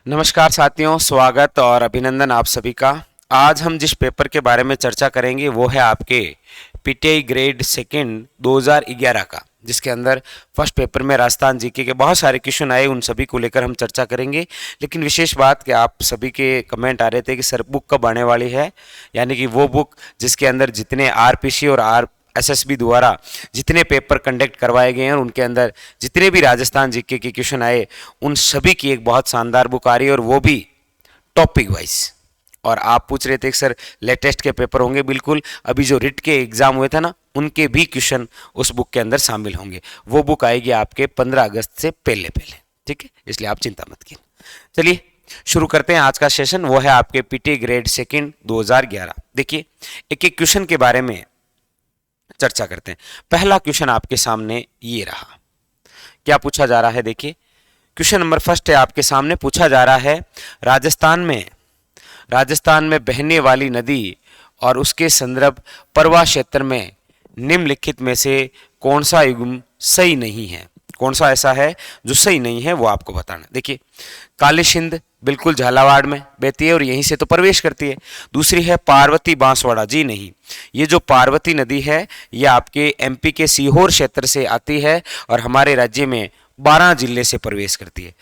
नमस्कार साथियों, स्वागत और अभिनंदन आप सभी का। आज हम जिस पेपर के बारे में चर्चा करेंगे वो है आपके पीटीआई ग्रेड सेकंड 2011 का, जिसके अंदर फर्स्ट पेपर में राजस्थान जीके के बहुत सारे क्वेश्चन आए, उन सभी को लेकर हम चर्चा करेंगे। लेकिन विशेष बात कि आप सभी के कमेंट आ रहे थे कि सर बुक कब आने वाली है, यानी कि वो बुक जिसके अंदर जितने आरपीसी और एसएसबी द्वारा जितने पेपर कंडक्ट करवाए गए हैं और उनके अंदर जितने भी राजस्थान जीके के क्वेश्चन आए, उन सभी की एक बहुत शानदार बुक आ रही है और वो भी टॉपिक वाइज। और आप पूछ रहे थे कि सर लेटेस्ट के पेपर होंगे, बिल्कुल अभी जो रिट के एग्जाम हुए थे ना, उनके भी क्वेश्चन उस बुक के अंदर शामिल होंगे। वो बुक आएगी आपके 15 अगस्त से पहले पहले, ठीक है, इसलिए आप चिंता मत कीजिए। चलिए शुरू करते हैं आज का सेशन। वो है आपके पीटी ग्रेड सेकंड 2011। देखिए एक एक क्वेश्चन के बारे में चर्चा करते हैं। पहला क्वेश्चन आपके सामने ये रहा, क्या पूछा जा रहा है, देखिए क्वेश्चन नंबर फर्स्ट है आपके सामने। पूछा जा रहा है राजस्थान में बहने वाली नदी और उसके संदर्भ परवा क्षेत्र में निम्नलिखित में से कौन सा युग्म सही नहीं है, कौन सा ऐसा है जो सही नहीं है, वो आपको बताना। देखिए काली सिंध बिल्कुल झालावाड़ में बहती है और यहीं से तो प्रवेश करती है। दूसरी है पार्वती बांसवाड़ा, जी नहीं, ये जो पार्वती नदी है ये आपके एमपी के सीहोर क्षेत्र से आती है और हमारे राज्य में 12 जिले से प्रवेश करती है।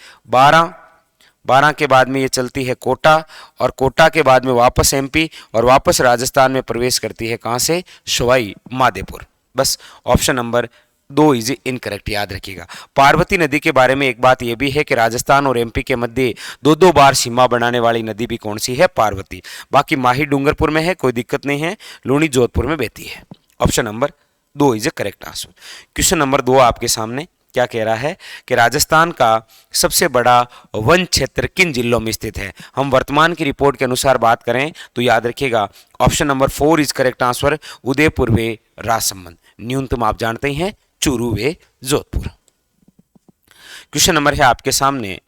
12 के बाद में ये चलती है कोटा और कोटा के बाद में वापस एमपी और वापस राजस्थान में प्रवेश करती है। कहाँ से? सवाई माधोपुर। बस ऑप्शन नंबर 2 इज इनकरेक्ट, याद रखिएगा। पार्वती नदी के बारे में एक बात यह भी है कि राजस्थान और एमपी के मध्य दो बार सीमा बनाने वाली नदी भी कौन सी है? पार्वती। बाकी माही डूंगरपुर में है, कोई दिक्कत नहीं है, लूणी जोधपुर में बहती है। Option number 2 is correct answer. Question number 2 आपके सामने क्या कह रहा है कि राजस्थान का सबसे बड़ा वन क्षेत्र किन जिलों में स्थित है? हम वर्तमान की रिपोर्ट के अनुसार बात करें तो याद रखिएगा option number 4 is correct answer, Udaipur वे राजसमंद। न्यूनतम आप जानते ही हैं, चूरू वे जोधपुर। क्वेश्चन नंबर है आपके सामने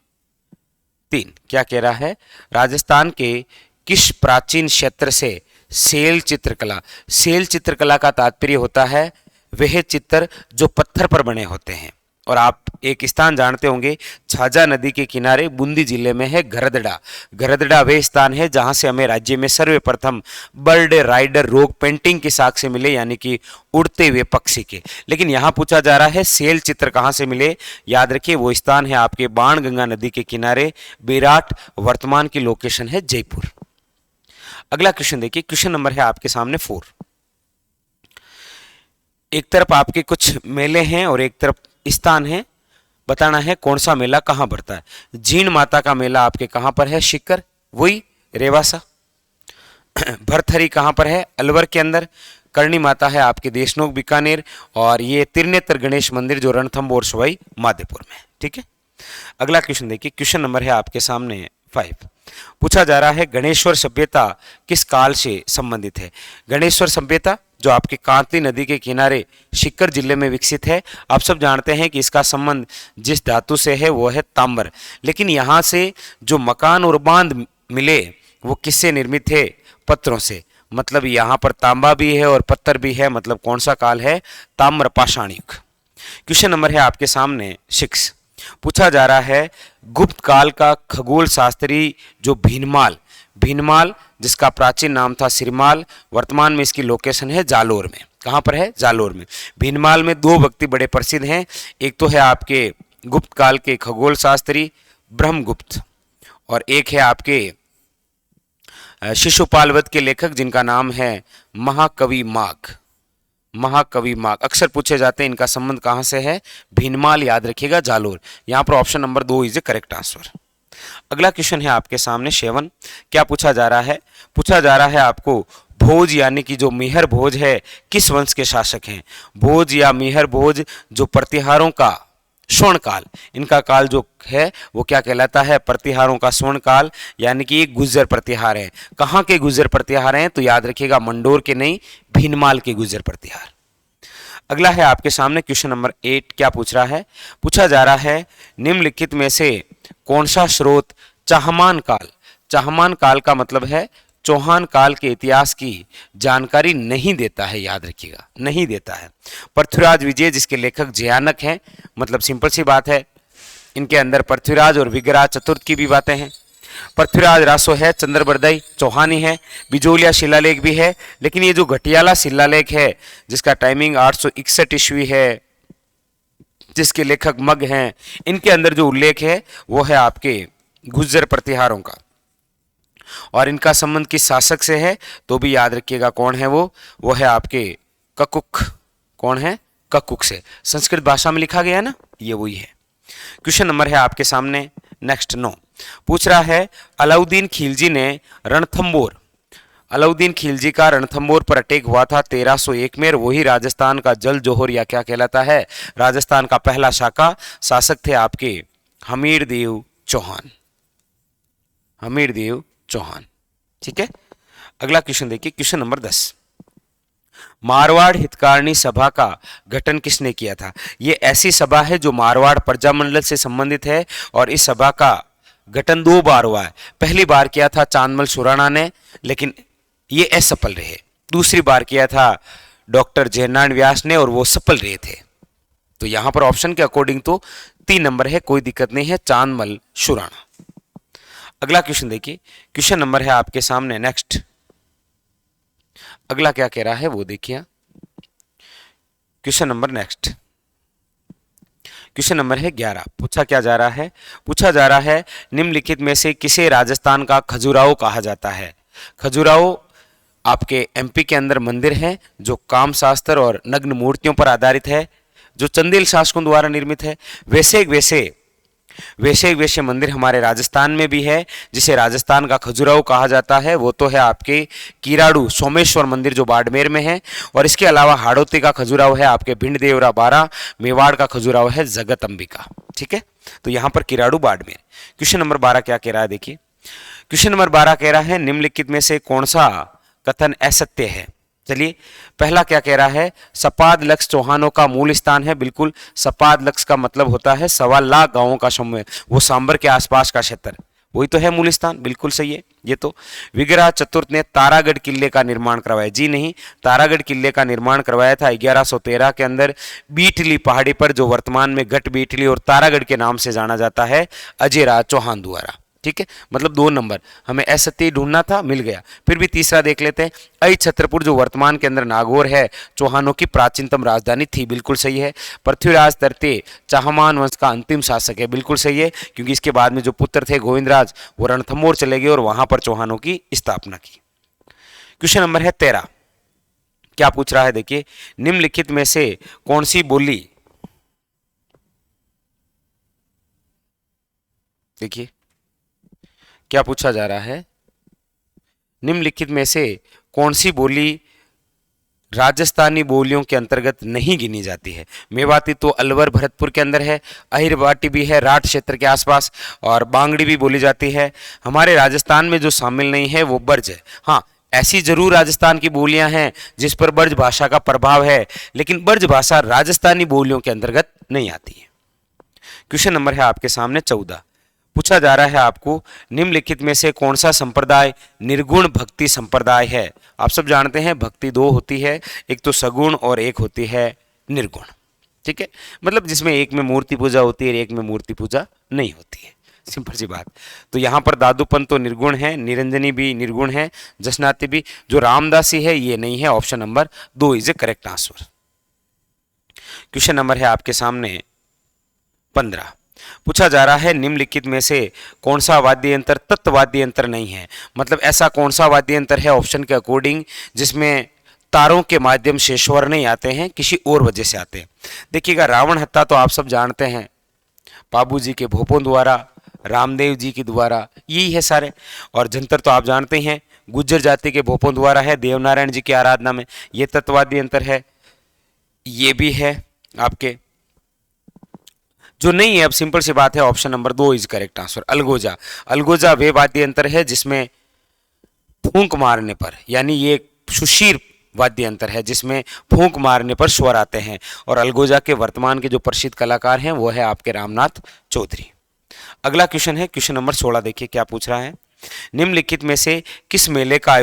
3, क्या कह रहा है? राजस्थान के किस प्राचीन क्षेत्र से सेल चित्रकला का तात्पर्य होता है वह चित्र जो पत्थर पर बने होते हैं। और आप एक स्थान जानते होंगे, झाझा नदी के किनारे बूंदी जिले में है गरदड़ा वह स्थान है जहां से हमें राज्य में सर्वप्रथम बर्ड राइडर रोग पेंटिंग के साक्ष्य मिले, यानी कि उड़ते हुए पक्षी के। लेकिन यहां पूछा जा रहा है सेल चित्र कहां से मिले। याद रखिए वो स्थान है आपके बाणगंगा नदी के किनारे बेराट, वर्तमान की लोकेशन है जयपुर। अगला क्वेश्चन देखिए, क्वेश्चन नंबर है आपके सामने 4। एक तरफ आपके कुछ मेले हैं और एक तरफ स्थान है, बताना है कौन सा मेला कहां बढ़ता है। जीण माता का मेला आपके कहां पर है? शिकर, वही रेवासा। भरथरी कहां पर है? अलवर के अंदर। करणी माता है आपके देशनोक बीकानेर और ये त्रिनेत्र गणेश मंदिर जो रणथंभौर सवाई माधोपुर में, ठीक है। अगला क्वेश्चन देखिए, क्वेश्चन नंबर है आपके सामने 5। पूछा जा रहा है गणेश्वर सभ्यता किस काल से संबंधित है? गणेश्वर सभ्यता जो आपके कांतली नदी के किनारे शिकर जिले में विकसित है। आप सब जानते हैं कि इसका संबंध जिस धातु से है वो है तांबर। लेकिन यहाँ से जो मकान और बांध मिले वो किससे निर्मित है? पत्थरों से। मतलब यहाँ पर तांबा भी है और पत्थर भी है, मतलब कौन सा काल है? ताम्र पाषाण युग। क्वेश्चन नंबर है आपके सामने 6। पूछा जा रहा है गुप्त काल का खगोल शास्त्री जो भीनमाल जिसका प्राचीन नाम था सिरमाल, वर्तमान में इसकी लोकेशन है जालोर में। कहां पर है? जालोर में। भीनमाल में 2 व्यक्ति बड़े प्रसिद्ध हैं, एक तो है आपके गुप्त काल के खगोल शास्त्री ब्रह्मगुप्त और एक है आपके शिशुपाल वध के लेखक जिनका नाम है महाकवि माघ। अक्सर पूछे जाते हैं, इनका संबंध कहां से है? भीनमाल, याद रखिएगा जालोर। यहां पर option number 2 is A correct answer. अगला क्वेश्चन है आपके सामने 7। क्या पूछा जा रहा है? पूछा जा रहा है आपको भोज यानी कि जो मिहर भोज है किस वंश के शासक हैं? भोज या मिहर भोज जो प्रतिहारों का स्वर्ण काल, इनका काल जो है वो क्या कहलाता है? प्रतिहारों का स्वर्ण काल, यानी कि एक गुर्जर प्रतिहार है। कहाँ के गुर्जर प्रतिहार हैं? तो याद रखिएगा मंडोर के नहीं, भीनमाल के गुर्जर प्रतिहार। अगला है आपके सामने क्वेश्चन नंबर 8। क्या पूछ रहा है? पूछा जा रहा है निम्नलिखित में से कौन सा स्रोत चाहमान काल का मतलब है चौहान काल के इतिहास की जानकारी नहीं देता है। याद रखिएगा, नहीं देता है। पृथ्वीराज विजय जिसके लेखक जयानक हैं, मतलब सिंपल सी बात है, इनके अंदर पृथ्वीराज और विग्रह चतुर्थ की भी बातें हैं। पृथ्वीराज रासो है, चंद्रबरदई चौहानी है, बिजोलिया शिलालेख भी है, लेकिन ये जो घटियाला शिलालेख है जिसका टाइमिंग 861 ईस्वी है, जिसके लेखक मग हैं, इनके अंदर जो उल्लेख है वो है आपके गुज्जर प्रतिहारों का, और इनका संबंध किस शासक से है तो भी याद रखिएगा कौन है वो है आपके ककुक। कौन है? ककुक से। संस्कृत भाषा में लिखा गया है ना, ये वही है। क्वेश्चन नंबर है आपके सामने नेक्स्ट 9, पूछ रहा है अलाउद्दीन खिलजी ने रणथंबोर, अलाउद्दीन खिलजी का रणथंबोर पर अटैक हुआ था 1301 में, वही राजस्थान का जल जोहर या क्या कहलाता है, राजस्थान का पहला शासक थे आपके हमीर देव चौहान, हमीर देव चौहान। ठीक है, अगला क्वेश्चन देखिए, क्वेश्चन नंबर 10, मारवाड़ हितकारिणी सभा का गठन किसने किया था? ये ऐसी सभा है जो मारवाड़ प्रजामंडल से संबंधित है, और इस सभा का गठन 2 बार हुआ है। पहली बार किया था चांदमल सुराणा ने, लेकिन ये असफल रहे। दूसरी बार किया था डॉक्टर जयनारायण व्यास ने, और वो सफल रहे थे। तो यहां पर ऑप्शन के अकॉर्डिंग तो 3 नंबर है, कोई दिक्कत नहीं है, चांदमल सुराणा। अगला क्वेश्चन देखिए, क्वेश्चन नंबर है आपके सामने नेक्स्ट, अगला क्या कह रहा है वो देखिए। Question number next, question number है 11, पूछा क्या जा रहा है? पूछा जा रहा है निम्नलिखित में से किसे राजस्थान का खजुराहो कहा जाता है? खजुराहो आपके एमपी के अंदर मंदिर है जो काम शास्त्र और नग्न मूर्तियों पर आधारित है, जो चंदेल शासकों द्वारा निर्मित है। वैसे एक वैसे मंदिर हमारे राजस्थान में भी है जिसे राजस्थान का खजुराहो कहा जाता है, वो तो है आपके किराड़ू सोमेश्वर मंदिर जो बाड़मेर में है, और इसके अलावा हाड़ौती का खजुराहो है आपके भिंड देवरा बारा, मेवाड़ का खजुराहो है जगत अंबिका। ठीक है, तो यहां पर किराड़ू बाड़मेर। क्वेश्चन नंबर 12 क्या कह रहा है देखिए, क्वेश्चन नंबर 12 कह रहा है निम्नलिखित में से कौन सा कथन असत्य है? चलिए, पहला क्या कह रहा है, सपाद लक्ष्य चौहानों का मूल स्थान है। बिल्कुल, सपाद लक्ष्य का मतलब होता है 1.25 लाख गांवों का समूह, वो सांबर के आसपास का क्षेत्र, वही तो है मूल स्थान। बिल्कुल सही है ये तो। विग्रह चतुर्थ ने तारागढ़ किले का निर्माण करवाया? जी नहीं, तारागढ़ किले का निर्माण करवाया था 1113 के अंदर बीटली पहाड़ी पर, जो वर्तमान में गट बीटली और तारागढ़ के नाम से जाना जाता है, अजय राज चौहान द्वारा। ठीक है, मतलब 2 नंबर हमें असत्य ढूंढना था, मिल गया। फिर भी तीसरा देख लेते हैं, अई छत्रपुर जो वर्तमान के अंदर नागौर है, चौहानों की प्राचीनतम राजधानी थी। बिल्कुल सही है। पृथ्वीराज तृतीय चाहमान वंश का अंतिम शासक है। बिल्कुल सही है, क्योंकि इसके बाद में जो पुत्र थे गोविंदराज, वो रणथंबोर चले गए और वहां पर चौहानों की स्थापना की। क्वेश्चन नंबर है 13, क्या पूछ रहा है देखिए, निम्नलिखित में से कौन सी बोली, देखिए क्या पूछा जा रहा है, निम्नलिखित में से कौन सी बोली राजस्थानी बोलियों के अंतर्गत नहीं गिनी जाती है? मेवाती तो अलवर भरतपुर के अंदर है, अहिरवाटी भी है राठ क्षेत्र के आसपास, और बांगड़ी भी बोली जाती है। हमारे राजस्थान में जो शामिल नहीं है वो ब्रज है। हाँ, ऐसी जरूर राजस्थान की बोलियां हैं जिस पर ब्रज भाषा का प्रभाव है, लेकिन ब्रज भाषा राजस्थानी बोलियों के अंतर्गत नहीं आती है। क्वेश्चन नंबर है आपके सामने 14, पूछा जा रहा है आपको निम्नलिखित में से कौन सा संप्रदाय निर्गुण भक्ति संप्रदाय है? आप सब जानते हैं भक्ति 2 होती है, एक तो सगुण और एक होती है निर्गुण। ठीक है, मतलब जिसमें एक में मूर्ति पूजा होती है, एक में मूर्ति पूजा नहीं होती है, सिंपल सी बात। तो यहाँ पर दादूपन तो निर्गुण है, निरंजनी भी निर्गुण है, जसनाती भी। जो रामदासी है ये नहीं है, option number 2 is A correct answer. Question number है आपके सामने 15, पूछा जा रहा है निम्नलिखित में से कौन सा वाद्य यंत्र तत्वाद्य यंत्र नहीं है? मतलब ऐसा कौन सा वाद्य यंत्र है ऑप्शन के अकॉर्डिंग जिसमें तारों के माध्यम से स्वर नहीं आते हैं, किसी और वजह से आते हैं? देखिएगा, रावण हत्या तो आप सब जानते हैं बाबू जी के भोपों द्वारा, रामदेव जी के द्वारा, यही है सारे। और जंतर तो आप जानते हैं गुज्जर जाति के भोपों द्वारा है, देवनारायण जी की आराधना में, ये तत्वाद्य यंत्र है। ये भी है आपके, जो नहीं है अब सिंपल सी बात है, option number 2 is correct answer, अलगोजा। अलगोजा वे वाद्य यंत्र है जिसमें फूंक मारने पर, यानी ये सुशीर वाद्य यंत्र है जिसमें फूंक मारने पर स्वर आते हैं, और अलगोजा के वर्तमान के जो प्रसिद्ध कलाकार हैं वो है आपके रामनाथ चौधरी। अगला क्वेश्चन है क्वेश्चन नंबर 16, देखिए क्या पूछ रहा है, निम्नलिखित में से किस मेले का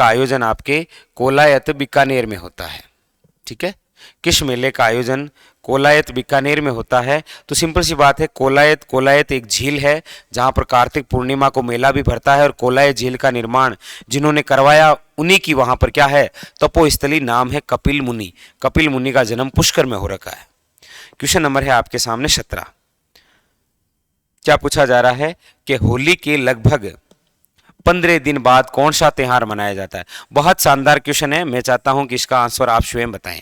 आयोजन आपके कोलायत बीकानेर में होता है? ठीक है, किस मेले का आयोजन कोलायत बीकानेर में होता है, तो सिंपल सी बात है, कोलायत एक झील है जहां पर कार्तिक पूर्णिमा को मेला भी भरता है, और कोलायत झील का निर्माण जिन्होंने करवाया उन्हीं की वहां पर क्या है, तपोस्थली, नाम है कपिल मुनि। कपिल मुनि का जन्म पुष्कर में हो रखा है। क्वेश्चन नंबर है आपके सामने 17। क्या पूछा जा रहा है कि होली के लगभग 15 दिन बाद कौन सा त्योहार मनाया जाता है। बहुत शानदार क्वेश्चन है, मैं चाहता हूं कि इसका आंसर आप स्वयं बताएं।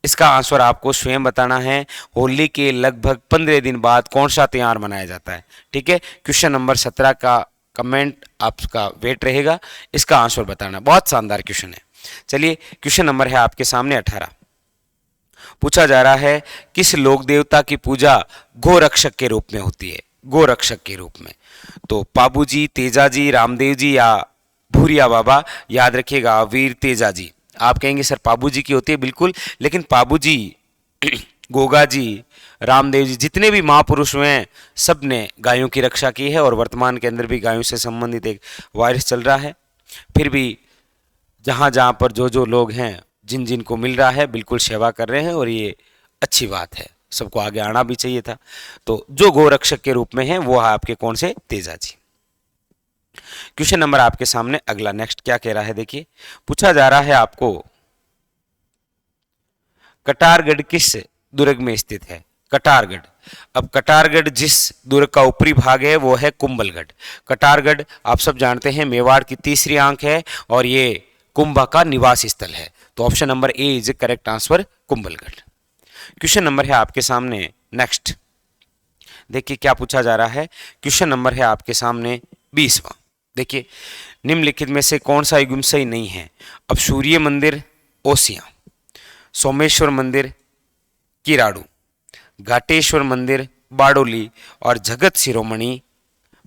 इसका आंसर आपको स्वयं बताना है। होली के लगभग 15 दिन बाद कौन सा त्योहार मनाया जाता है। ठीक है, क्वेश्चन नंबर 17 का कमेंट आपका वेट रहेगा, इसका आंसर बताना। बहुत शानदार क्वेश्चन है। चलिए, क्वेश्चन नंबर है आपके सामने 18। पूछा जा रहा है किस लोक देवता की पूजा गोरक्षक के रूप में होती है। गोरक्षक के रूप में तो पाबूजी, तेजाजी, रामदेव जी या भूरिया बाबा। याद रखिएगा, वीर तेजाजी। आप कहेंगे सर पाबूजी की होती है, बिल्कुल, लेकिन पाबूजी, गोगा जी, रामदेव जी, जितने भी महापुरुष हुए हैं, सब ने गायों की रक्षा की है, और वर्तमान के अंदर भी गायों से संबंधित एक वायरस चल रहा है। फिर भी जहाँ जहाँ पर जो जो लोग हैं, जिन जिन को मिल रहा है, बिल्कुल सेवा कर रहे हैं, और ये अच्छी बात है, सबको आगे आना भी चाहिए था। तो जो गोरक्षक के रूप में है वो है आपके कौन से, तेजाजी। क्वेश्चन नंबर आपके सामने अगला नेक्स्ट क्या कह रहा है, देखिए। पूछा जा रहा है आपको कटारगढ़ किस दुर्ग में स्थित है। कटारगढ़। अब कटारगढ़ जिस दुर्ग का ऊपरी भाग है वो है कुंभलगढ़। कटारगढ़ आप सब जानते हैं मेवाड़ की तीसरी आंख है, और ये कुंभा का निवास स्थल है। तो option number A is correct answer, Kumbhalgarh. Question number है आपके सामने नेक्स्ट, देखिए क्या पूछा जा रहा है। क्वेश्चन नंबर है आपके सामने 20वां। देखिए, निम्नलिखित में से कौन सा युग्म सही नहीं है। अब सूर्य मंदिर ओसियां, सोमेश्वर मंदिर किराड़ू, घाटेश्वर मंदिर बाडोली, और जगत शिरोमणि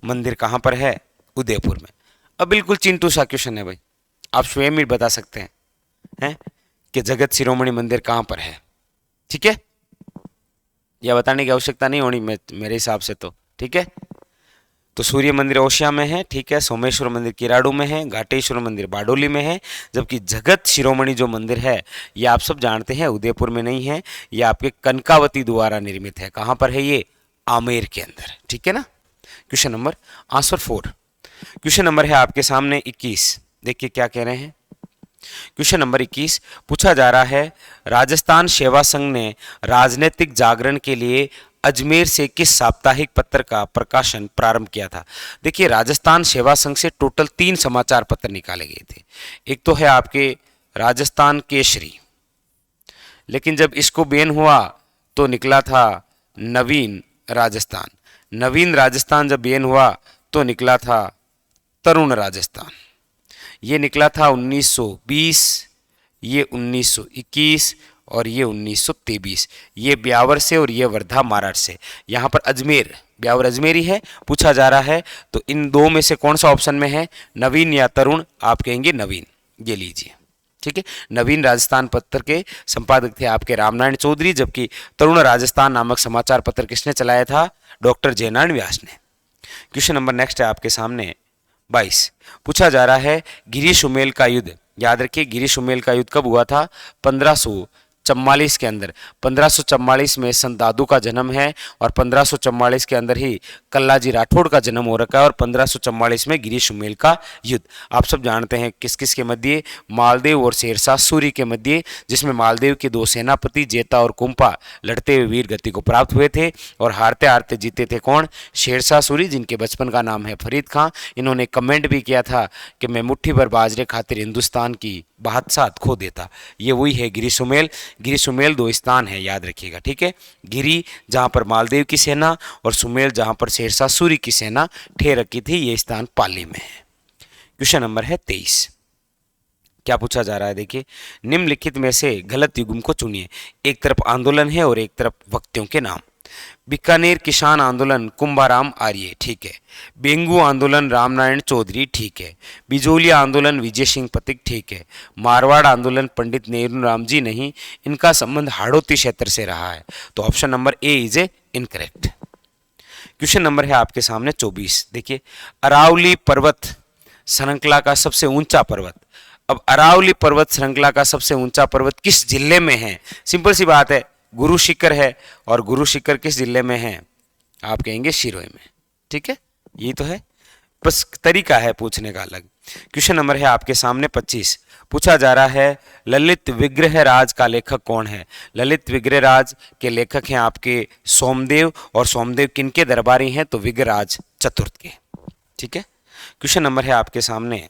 मंदिर कहां पर है, उदयपुर में। अब बिल्कुल चिंटू सा क्वेश्चन है भाई, आप स्वयं ही बता सकते हैं कि जगत शिरोमणि मंदिर कहां पर है। ठीक है, यह बताने की आवश्यकता नहीं होनी मेरे हिसाब से तो। ठीक है, तो सूर्य मंदिर ओशिया में है, ठीक है, सोमेश्वर मंदिर किराड़ू में है, घाटेश्वर मंदिर बाडोली में है, जबकि जगत शिरोमणि जो मंदिर है ये आप सब जानते हैं उदयपुर में नहीं है, ये आपके कनकावती द्वारा निर्मित है। कहां पर है ये, आमेर के अंदर। ठीक है ना। Question number answer 4। Question number है आपके सामने 21। देखिए क्या कह रहे हैं। क्वेश्चन नंबर 21 पूछा जा रहा है राजस्थान सेवा संघ ने राजनीतिक जागरण के लिए अजमेर से किस साप्ताहिक पत्र का प्रकाशन प्रारंभ किया था। देखिए, राजस्थान सेवा संघ से टोटल 3 समाचार पत्र निकाले गए थे। एक तो है आपके राजस्थान केसरी, लेकिन जब इसको बैन हुआ तो निकला था नवीन राजस्थान। नवीन राजस्थान जब बैन हुआ तो निकला था तरुण राजस्थान। ये निकला था 1920, ये 1921 और ये 1923। ये ब्यावर से और ये वर्धा महाराष्ट्र से। यहाँ पर अजमेर, ब्यावर अजमेरी है। पूछा जा रहा है तो इन दो में से कौन सा ऑप्शन में है, नवीन या तरुण। आप कहेंगे नवीन, ये लीजिए। ठीक है, नवीन राजस्थान पत्र के संपादक थे आपके रामनारायण चौधरी, जबकि तरुण राजस्थान नामक समाचार पत्र किसने चलाया था, डॉक्टर जयनारायण व्यास ने। क्वेश्चन नंबर नेक्स्ट है आपके सामने 22। पूछा जा रहा है गिरी सुमेल का युद्ध। याद रखिए, गिरी सुमेल का युद्ध कब हुआ था, 1544 के अंदर। 1544 में संत दादू का जन्म है, और 1544 के अंदर ही कल्लाजी राठौड़ का जन्म हो रखा है, और 1544 में गिरी सुमेल का युद्ध। आप सब जानते हैं किस किस के मध्य, मालदेव और शेरशाह सूरी के मध्य, जिसमें मालदेव के 2 सेनापति जेता और कुंपा लड़ते हुए वीर गति को प्राप्त हुए थे, और हारते हारते जीते थे कौन, शेरशाह सूरी, जिनके बचपन का नाम है फरीद खां। इन्होंने कमेंट भी किया था कि मैं मुट्ठी भर बाजरे खातिर हिंदुस्तान की बादशाह खो देता। ये वही है गिरी सुमेल। गिरी सुमेल 2 स्थान है, याद रखिएगा। ठीक है, गिरी जहां पर मालदेव की सेना, और सुमेल जहां पर शेरशाह सूरी की सेना ठहर रखी थी। ये स्थान पाली में है। क्वेश्चन नंबर है 23। क्या पूछा जा रहा है, देखिए, निम्नलिखित में से गलत युग्म को चुनिए। एक तरफ आंदोलन है और एक तरफ वक्तियों के नाम। बीकानेर किसान आंदोलन कुंभाराम आर्य, ठीक है। बेंगू आंदोलन रामनारायण चौधरी, ठीक है। बिजोलिया आंदोलन विजय सिंह पथिक, ठीक है। मारवाड़ आंदोलन पंडित नेहरू राम जी नहीं, इनका संबंध हाड़ौती क्षेत्र से रहा है। तो option number A is a incorrect. Question number है आपके सामने 24। देखिए, अरावली पर्वत श्रृंखला का सबसे ऊंचा पर्वत। अब अरावली पर्वत श्रृंखला का सबसे ऊंचा पर्वत किस जिले में है। सिंपल सी बात है, गुरु शिखर है, और गुरु शिखर किस जिले में है? आप कहेंगे सिरोही में। ठीक है, यही तो है, बस तरीका है पूछने का अलग। क्वेश्चन नंबर है आपके सामने 25, पूछा जा रहा है ललित विग्रह राज का लेखक कौन है? ललित विग्रह राज के लेखक हैं आपके सोमदेव, और सोमदेव किनके दरबारी हैं? तो विग्रहराज चतुर्थ के। ठीक है, क्वेश्चन नंबर है आपके सामने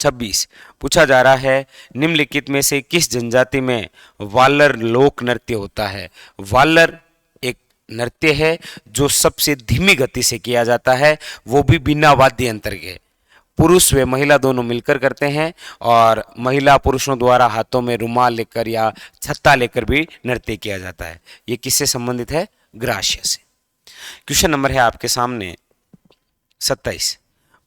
26, पूछा जा रहा है निम्नलिखित में से किस जनजाति में वालर लोक नृत्य होता है? वालर एक नृत्य है जो सबसे धीमी गति से किया जाता है, वो भी बिना वाद्य यंत्र के। पुरुष व महिला दोनों मिलकर करते हैं, और महिला पुरुषों द्वारा हाथों में रुमाल लेकर या छत्ता लेकर भी नृत्य किया जाता है। ये किससे संबंधित है? ग्राह्य से। क्वेश्चन नंबर है आपके सामने 27,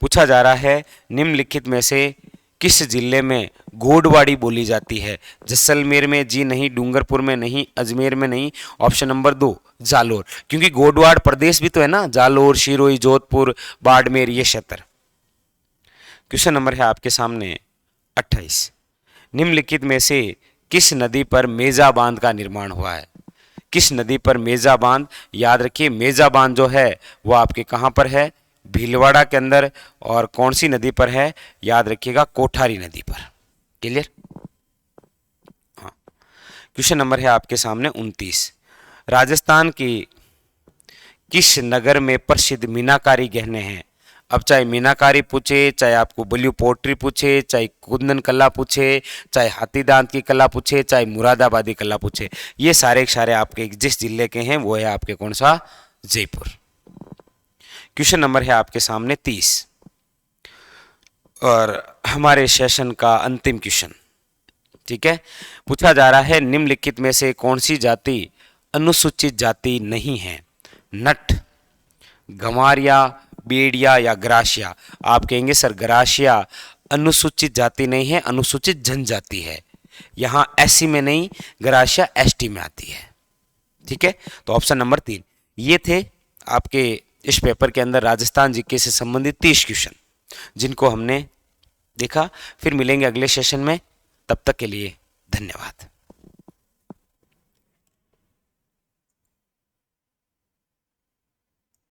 पूछा जा रहा है निम्नलिखित में से किस जिले में गोडवाड़ी बोली जाती है? जैसलमेर में जी नहीं, डूंगरपुर में नहीं, अजमेर में नहीं, ऑप्शन नंबर 2 जालोर, क्योंकि गोडवाड़ प्रदेश भी तो है ना, जालोर, सिरोही, जोधपुर, बाड़मेर, ये क्षेत्र। क्वेश्चन नंबर है आपके सामने 28, निम्नलिखित में से किस नदी पर मेजा बांध का निर्माण हुआ है? किस नदी पर मेजा बांध? याद रखिए मेजा बांध जो है वो आपके कहाँ पर है? भीलवाड़ा के अंदर। और कौन सी नदी पर है? याद रखिएगा कोठारी नदी पर। क्लियर? हाँ। क्वेश्चन नंबर है आपके सामने 29, राजस्थान की किस नगर में प्रसिद्ध मीनाकारी गहने हैं? अब चाहे मीनाकारी पूछे, चाहे आपको ब्लू पोट्री पूछे, चाहे कुंदन कला पूछे, चाहे हाथी दांत की कला पूछे, चाहे मुरादाबादी कला पूछे, ये सारे सारे आपके जिस जिले के हैं वो है आपके कौन सा? जयपुर। क्वेश्चन नंबर है आपके सामने 30, और हमारे सेशन का अंतिम क्वेश्चन। ठीक है, पूछा जा रहा है निम्नलिखित में से कौन सी जाति अनुसूचित जाति नहीं है? नट, गंवारिया, बेड़िया या ग्रासिया? आप कहेंगे सर ग्रासिया अनुसूचित जाति नहीं है, अनुसूचित जनजाति है। यहाँ एससी में नहीं, ग्रासिया एसटी में आती है। ठीक है, तो ऑप्शन नंबर 3। ये थे आपके इस पेपर के अंदर राजस्थान जीके से संबंधित 30 क्वेश्चन जिनको हमने देखा। फिर मिलेंगे अगले सेशन में, तब तक के लिए धन्यवाद।